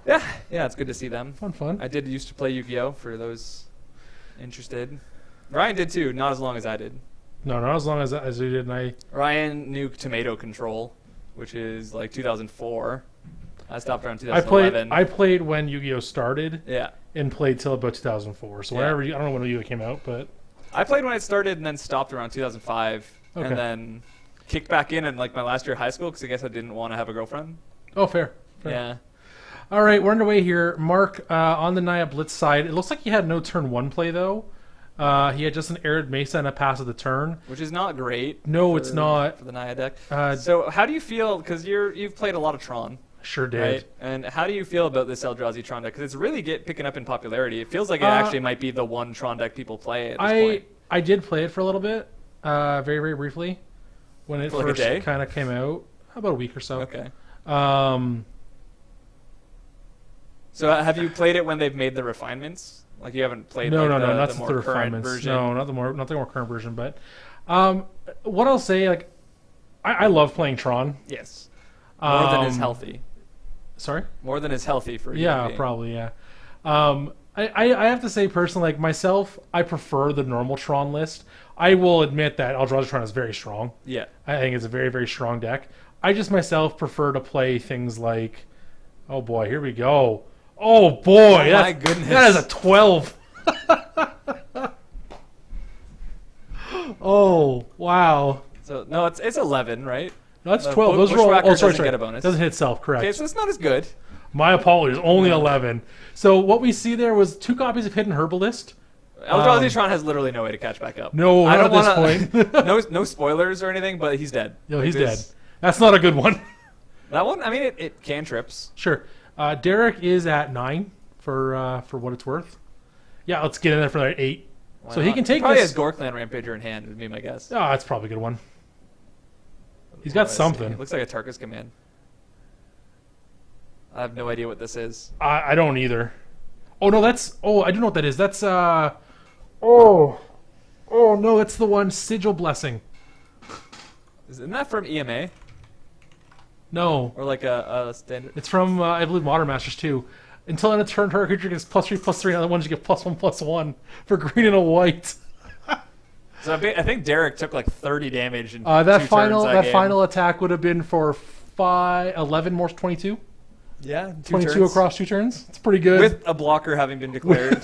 Yeah, it's good to see them. Fun. I did used to play Yu-Gi-Oh! For those interested. Ryan did too, not as long as I did. No, not as long as you did. And Ryan knew Tomato Control, which is like 2004. I stopped around 2011. I played when Yu-Gi-Oh started. Yeah. And played till about 2004. So whenever I don't know when Yu-Gi-Oh came out, but I played when it started and then stopped around 2005, and then kicked back in like my last year of high school because I guess I didn't want to have a girlfriend. Oh, fair. Yeah. All right, we're underway here. Mark, on the Nia Blitz side, it looks like he had no turn one play though. He had just an Arid Mesa and a pass of the turn, which is not great. No, it's not for the Nia deck. So how do you feel? Because you've played a lot of Tron. Sure did. Right? And how do you feel about this Eldrazi Tron deck? Because it's really picking up in popularity. It feels like it actually might be the one Tron deck people play at this point. I did play it for a little bit, very, very briefly, when it first kind of came out. About a week or so. Okay. So have you played it when they've made the refinements? Like you haven't played no, not the more refinements. Version? No, not the more current version. But what I'll say, like, I love playing Tron. Yes. More than is healthy. Sorry? More than is healthy for you. Yeah, probably, yeah. I have to say, personally, like myself, I prefer the normal Tron list. I will admit that Eldrazi Tron is very strong. Yeah. I think it's a very, very strong deck. I just myself prefer to play things like, oh boy, here we go. Oh boy, my goodness. That is a 12. Oh, wow. So, no, it's 11, right? No, that's 12. Those are all. Oh, sorry. Get a bonus. Doesn't hit self, correct. Okay, so it's not as good. My apologies. Only 11. So what we see there was 2 copies of Hidden Herbalist. Eldrazi Tron has literally no way to catch back up. No, not at this point. no spoilers or anything, but he's dead. No, he's dead. That's not a good one. That one, I mean, it cantrips. Sure. Derek is at 9 for what it's worth. Yeah, let's get in there for that 8. Why so not? he can take probably this. has Gorklan Rampager in hand, would be my guess. Oh, that's probably a good one. He's got something. It looks like a Tarkus command. I have no idea what this is. I don't either. Oh no, that's. Oh, I do know what that is. That's. Oh no, that's the one. Sigil Blessing. Isn't that from EMA? No. Or like a standard. It's from I believe Modern Masters too. Until end of turn, her creature gets +3/+3. Other ones you get +1/+1 for green and a white. So I think Derek took like 30 damage in that final turns final attack would have been for 11 more 22. Yeah, 22 turns. across 2 turns. It's pretty good. With a blocker having been declared.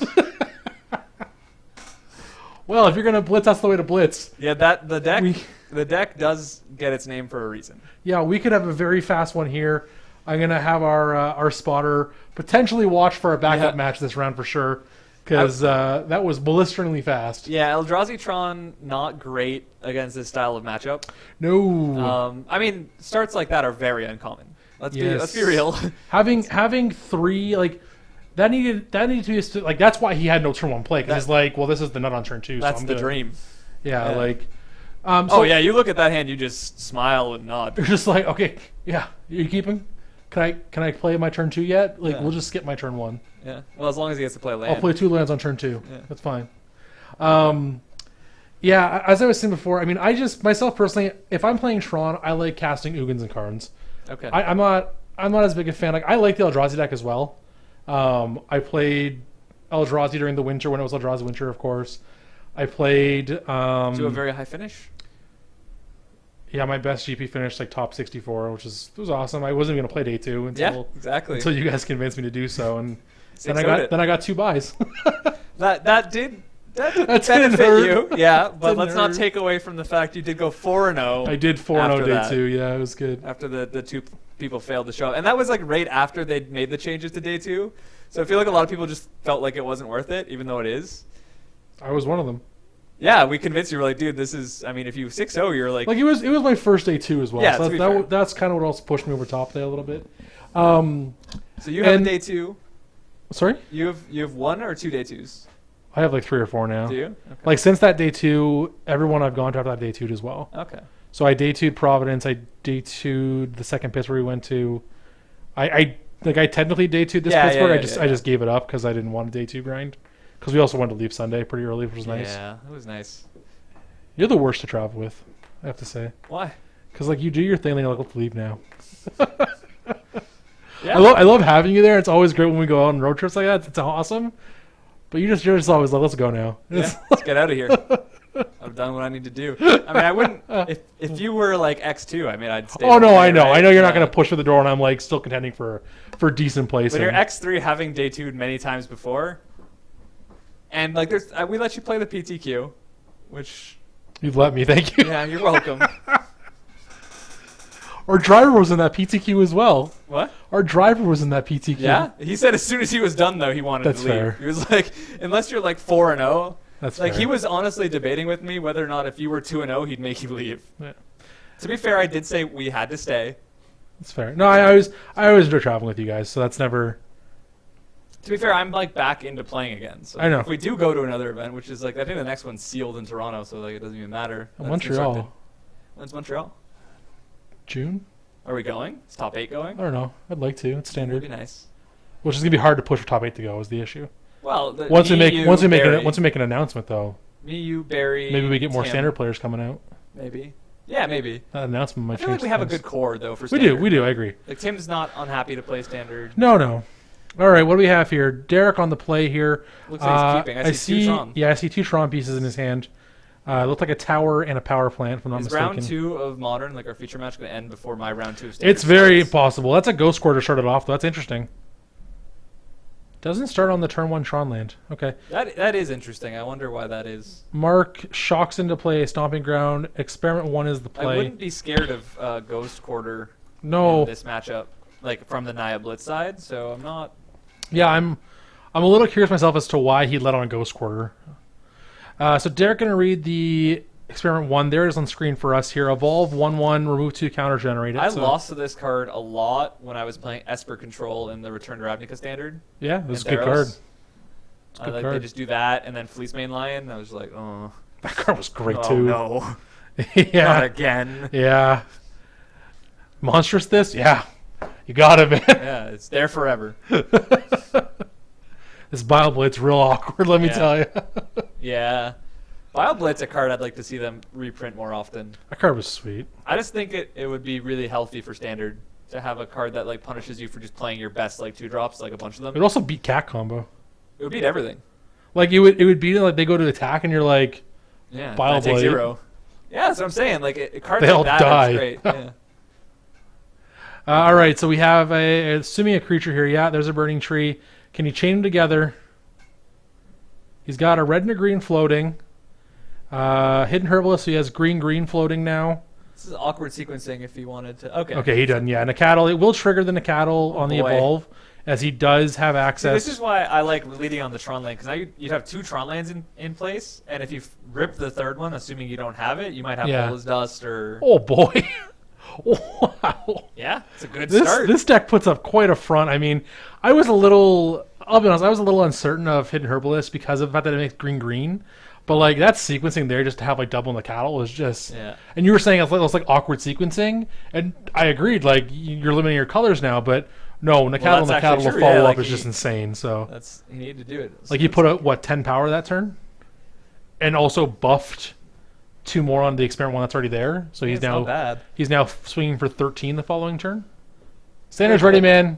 Well, if you're gonna blitz, that's the way to blitz. Yeah, the deck does get its name for a reason. Yeah, we could have a very fast one here. I'm gonna have our spotter potentially watch for a backup match this round for sure, because that was blisteringly fast. Yeah, Eldrazi Tron not great against this style of matchup. No. I mean, starts like that are very uncommon. Let's be real. having 3 like that needed to be like that's why he had no turn 1 play, because he's like, well, this is the nut on turn 2. That's so I'm the good. dream. Yeah, like. So you look at that hand, you just smile and nod. You're just like, okay, yeah, you keeping? Can I play my turn 2 yet? Like, we'll just skip my turn 1. Yeah. Well, as long as he gets to play a land. I'll play 2 lands on turn 2. Yeah. That's fine. Yeah, as I was saying before, I mean, I just myself personally, if I'm playing Tron, I like casting Ugins and Karns. Okay. I'm not as big a fan. Like, I like the Eldrazi deck as well. I played Eldrazi during the winter when it was Eldrazi Winter, of course. I played to a very high finish. Yeah, my best GP finished like top 64, which was awesome. I wasn't even gonna play day 2 until you guys convinced me to do so, and then I got 2 buys. that did benefit you, yeah. But let's not take away from the fact you did go 4-0. I did 4-0 day 2. Yeah, it was good. After the 2 people failed to show up, and that was like right after they'd made the changes to day 2. So I feel like a lot of people just felt like it wasn't worth it, even though it is. I was one of them. Yeah, we convinced you. We're like, dude, this is. I mean, if you 6-0, you're like. Like it was my first day 2 as well. Yeah, so that's kind of what also pushed me over top there a little bit. So you have a day 2. Sorry. You have 1 or 2 day 2s. I have like 3 or 4 now. Do you? Okay. Like since that day 2, everyone I've gone to after that day 2'd as well. Okay. So I day 2'd Providence. I day 2'd the second Pittsburgh we went to. I technically day 2'd this Pittsburgh. I just gave it up because I didn't want a day 2 grind. Because we also went to Leap Sunday pretty early, which was nice. Yeah, it was nice. You're the worst to travel with, I have to say. Why? Because like you do your thing, and you're like, let's leave now. Yeah. I love having you there. It's always great when we go out on road trips like that. It's awesome. But you're just always like, let's go now. Yeah, let's get out of here. I've done what I need to do. I mean, I wouldn't if you were like X2. I mean, I'd stay. Oh no, I know. Right? I know you're not going to push for the door, and I'm like still contending for decent placing. When you're X3, having day 2'd many times before, and like there's we let you play the PTQ, which you've let me. Thank you. Yeah, you're welcome. Our driver was in that PTQ as well. What? Our driver was in that PTQ. Yeah, he said as soon as he was done though, he wanted That's to leave. fair. He was like, unless you're like 4-0. That's like fair. he was honestly debating with me whether or not if you were 2-0, he'd make you leave. Yeah. To be fair, I did say we had to stay. That's fair. No, I always enjoy traveling with you guys, so that's never. To be fair, I'm like back into playing again. So I know. if we do go to another event, which is like I think the next one's sealed in Toronto, so like it doesn't even matter. That's Montreal. constructed. When's Montreal? June? Are we going? Is top 8 going? I don't know. I'd like to. It's standard. That'd be nice. Which is gonna be hard to push for top 8 to go is the issue. Well, Once we make Barry, an announcement though, me, you, Barry. maybe we get more Tim, standard players coming out. Maybe. Yeah, maybe. That announcement might I feel change like we have a things. good core though for We standard. do. I agree. Like Tim's not unhappy to play standard. No. All right, what do we have here? Derek on the play here. Looks like he's keeping. I see 2 Tron. Yeah, I see 2 Tron pieces in his hand. It looked like a tower and a power plant, if I'm not Is mistaken. round 2 of Modern, like our feature match, going to end before my round 2 of standard? It's very starts? possible. That's a ghost quarter started off, though. That's interesting. Doesn't start on the turn 1 Tron land. Okay. That is interesting. I wonder why that is. Mark shocks into play, stomping ground. Experiment 1 is the I play. wouldn't be scared of Ghost Quarter No. in this matchup, like from the Nia Blitz side. So I'm not. Yeah, I'm a little curious myself as to why he led on a ghost quarter. So Derek going to read the experiment 1. There it is on screen for us here. Evolve 1/1, remove 2, counter generate it. I So, lost to this card a lot when I was playing Esper Control in the Return to Ravnica standard. Yeah, this is a and good card. Theros. It's a good Like card. they just do that and then Fleece Main Lion. I was like, oh, That card was great oh too. no, not Yeah, again. yeah. Monstrous this? Yeah. You got it, man. Yeah, it's there forever. This Bioblade's real awkward, let me Yeah. tell you. Yeah. BioBlitz, a card I'd like to see them reprint more often. That card was sweet. I just think it would be really healthy for Standard to have a card that like punishes you for just playing your best like 2-drops, like a bunch of them. It would also beat cat combo. It would beat everything. Like it would beat it like they go to attack and you're like, Yeah, Bile I take Blade. 0. Yeah, that's what I'm saying. Like cards They like all that die. are great. Yeah. all right, so we have assuming a creature here. Yeah, there's a burning tree. Can you chain them together? He's got a red and a green floating. Hidden Herbalist, so he has green floating now. This is awkward sequencing if he wanted to. Okay. Okay, he doesn't. Yeah, Nicatl. It will trigger the Nicatl on the boy. Evolve, as he does have See, access. this is why I like leading on the Tron lane, because now you'd have 2 Tron lands in place, and if you rip the third one, assuming you don't have it, you might have Yeah. Bola's Dust or... Oh boy! Wow. Yeah, it's a good This start. this deck puts up quite a front. I mean, I was a little. I'll be honest. I was a little uncertain of Hidden Herbalist because of the fact that it makes green. But like that sequencing there, just to have like double Nicatl was just. Yeah. And you were saying it was like awkward sequencing, and I agreed. Like you're limiting your colors now, but no, Nicatl and that's Nicatl actually will true, follow yeah, up like is he- just insane. So He needed to do it. like he put out what 10 power that turn, and also buffed 2 more on the experiment 1 that's already there. So he's It's now not bad. he's now swinging for 13 the following turn. Standard's ready, man.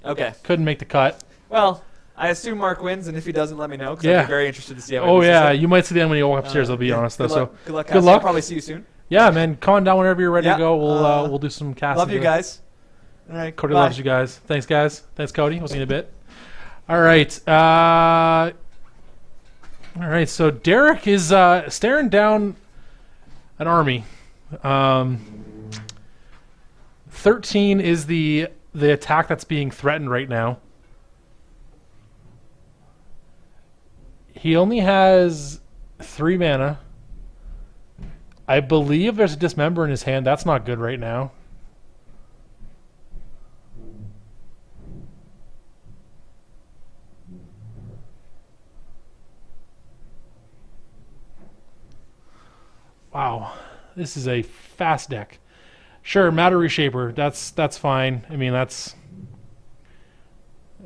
Okay. Couldn't make the cut. Well, I assume Mark wins, and if he doesn't, let me know, because Yeah. I'd be very interested to see how he Oh misses yeah, it. you might see them when you walk upstairs. I'll be Yeah. honest though. Good luck, So good luck. good Cass. luck. I'll probably see you soon. yeah, man, come on down whenever you're ready Yeah, to go. We'll do some casting. Love you guys. All right. Cody bye. loves you guys. Thanks, guys. Thanks, Cody. We'll see you in a bit. All right. All right. So Derek is staring down an army. 13 is the attack that's being threatened right now. He only has 3 mana. I believe there's a Dismember in his hand. That's not good right now. Wow, this is a fast deck. Sure, Matter Reshaper. That's fine. I mean,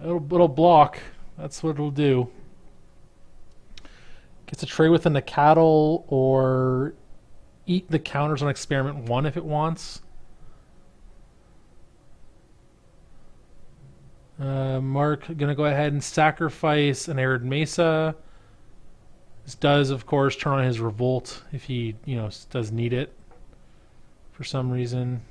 it'll block. That's what it'll do. Gets a trade with a Nicatl or eat the counters on Experiment 1 if it wants. Mark going to go ahead and sacrifice an Arid Mesa. This does, of course, turn on his Revolt if he, does need it for some reason.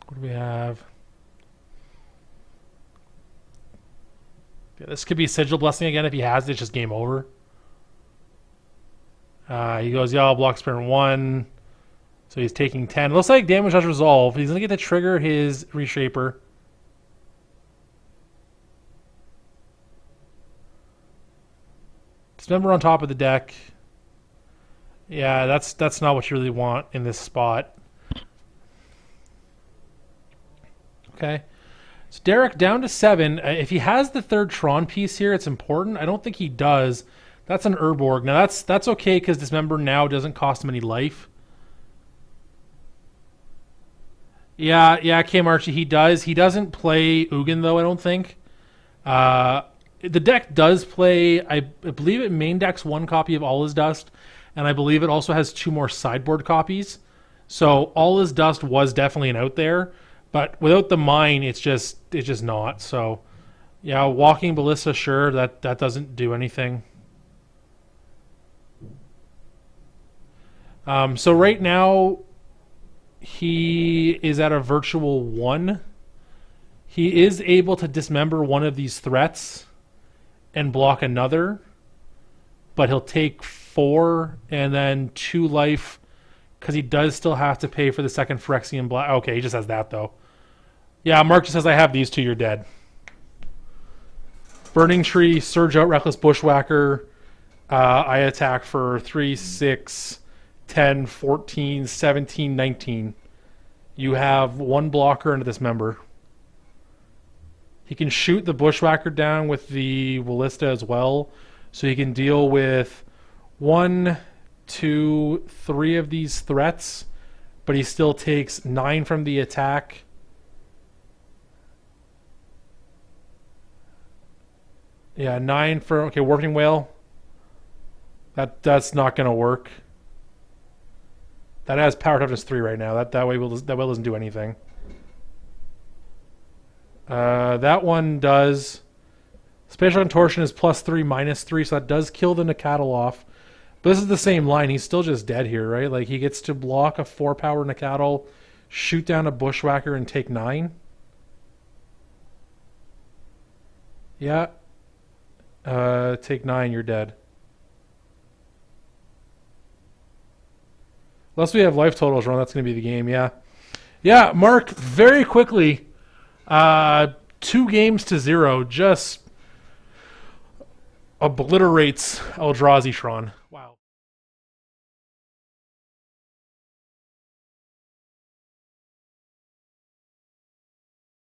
What do we have? Yeah, this could be Sigil Blessing again. If he has it, it's just game over. He goes, yeah, I'll block Spirit 1. So he's taking 10. It looks like damage has resolved. He's going to get to trigger his Reshaper. Dismember on top of the deck. Yeah, that's not what you really want in this spot. Okay. So Derek down to 7. If he has the third Tron piece here, it's important. I don't think he does. That's an Urborg. Now that's okay because Dismember now doesn't cost him any life. Yeah, Cam Archie, he does. He doesn't play Ugin though, I don't think. The deck does play, I believe it main decks 1 copy of All Is Dust, and I believe it also has 2 more sideboard copies. So All Is Dust was definitely an out there, but without the mine, it's just not. So yeah, Walking Ballista, sure, that doesn't do anything. So right now, he is at a virtual 1. He is able to dismember one of these threats and block another, but he'll take 4 and then 2 life because he does still have to pay for the second Phyrexian Black. Okay, he just has that though. Yeah, Mark just says, I have these 2, you're dead. Burning Tree, Surge Out, Reckless Bushwhacker. I attack for 3, 6, 10, 14, 17, 19. You have 1 blocker into this member. He can shoot the Bushwhacker down with the Ballista as well. So he can deal with 1, 2, 3 of these threats. But he still takes 9 from the attack. Yeah, 9 for... Okay, Warping Whale. That's not going to work. That has power toughness 3 right now. That way doesn't do anything. That one does. Spatial Contortion is +3, -3, so that does kill the Nacatl off. But this is the same line. He's still just dead here, right? Like, he gets to block a 4-power Nacatl, shoot down a Bushwhacker, and take 9. Yeah. Take 9, you're dead. Unless we have life totals wrong, that's going to be the game, yeah. Yeah, Mark, very quickly, 2 games to 0, just obliterates Eldrazi Tron.